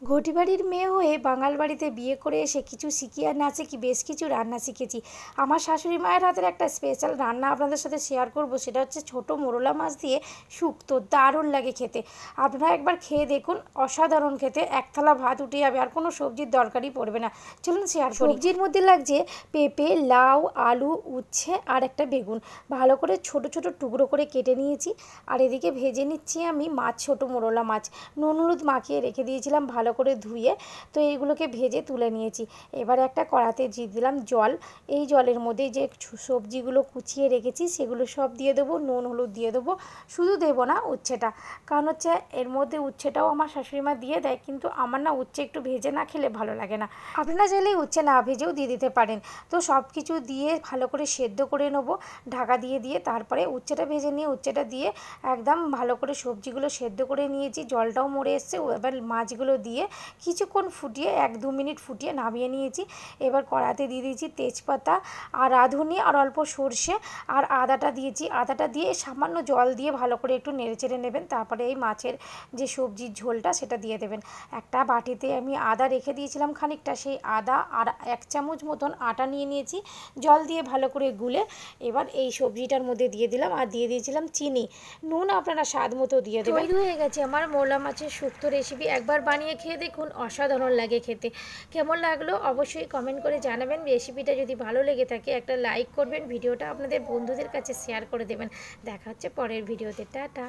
ঘটি বাড়ির মেয়ে হয়ে বাঙাল বাড়িতে বিয়ে করে এসে কিছু শিখি আর না শিখি বেশ কিছু রান্না শিখেছি। আমার শাশুড়ি মায়ের হাতের একটা স্পেশাল রান্না আপনাদের সাথে শেয়ার করব, সেটা হচ্ছে ছোট মোরলা মাছ দিয়ে শুক্তো। দারুণ লাগে খেতে, আপনারা একবার খেয়ে দেখুন, অসাধারণ খেতে। এক থালা ভাত উঠে যাবে, আর কোনো সবজির দরকারই পড়বে না। চলুন শেয়ার করি। সবজির মধ্যে লাগছে পেঁপে, লাউ, আলু, উচ্ছে আর একটা বেগুন। ভালো করে ছোট ছোট টুকরো করে কেটে নিয়েছি। আর এদিকে ভেজে নিচ্ছি আমি মাছ, ছোট মোরলা মাছ। নুন হলুদ মাখিয়ে রেখে দিয়েছিলাম ভালো করে ধুয়ে। তো এইগুলোকে ভেজে তুলে নিয়েছি। এবার একটা কড়াতে দিয়ে দিলাম জল। এই জলের মধ্যে যে সবজিগুলো কুচিয়ে রেখেছি সেগুলো সব দিয়ে দেবো, নুন হলুদ দিয়ে দেবো। শুধু দেবো না উচ্ছেটা, কারণ হচ্ছে এর মধ্যে উচ্ছেটাও আমার শাশুড়ি মা দিয়ে দেয়, কিন্তু আমার না উচ্ছে একটু ভেজে না খেলে ভালো লাগে না। আপনারা চাইলে উচ্ছে না ভেজেও দিয়ে দিতে পারেন। তো সব কিছু দিয়ে ভালো করে সেদ্ধ করে নেবো ঢাকা দিয়ে দিয়ে। তারপরে উচ্ছেটা ভেজে নিয়ে উচ্ছেটা দিয়ে একদম ভালো করে সবজিগুলো সেদ্ধ করে নিয়েছি, জলটাও মরে এসছে। এবার মাছগুলো দিয়ে কিছুক্ষণ ফুটিয়ে 1-2 মিনিট ফুটিয়ে নামিয়ে নিয়েছি। এবার কড়াতে দিয়ে দিয়েছি তেজপাতা আর রাঁধুনি আর অল্প সর্ষে আর আদাটা দিয়েছি। আদাটা দিয়ে সামান্য জল দিয়ে ভালো করে একটু নেড়েচেড়ে নেবেন। তারপরে এই মাছের যে সবজির ঝোলটা সেটা দিয়ে দেবেন। একটা বাটিতে আমি আদা রেখে দিয়েছিলাম খানিকটা, সেই আদা আর 1 চামচ মতন আটা নিয়ে নিয়েছি, জল দিয়ে ভালো করে গুলে এবার এই সবজিটার মধ্যে দিয়ে দিলাম। আর দিয়ে দিয়েছিলাম চিনি, নুন আপনারা স্বাদ মতো দিয়ে দেবেন। তৈরি হয়ে গেছে আমার মোলা মাছের শুক্তো রেসিপি। একবার বানিয়ে খেয়ে দেখুন, অসাধারণ লাগে খেতে। কেমন লাগলো অবশ্যই কমেন্ট করে জানাবেন। রেসিপিটা যদি ভালো লেগে থাকে একটা লাইক করবেন, ভিডিওটা আপনাদের বন্ধুদের কাছে শেয়ার করে দেবেন। দেখা হচ্ছে পরের ভিডিওতে। টাটা।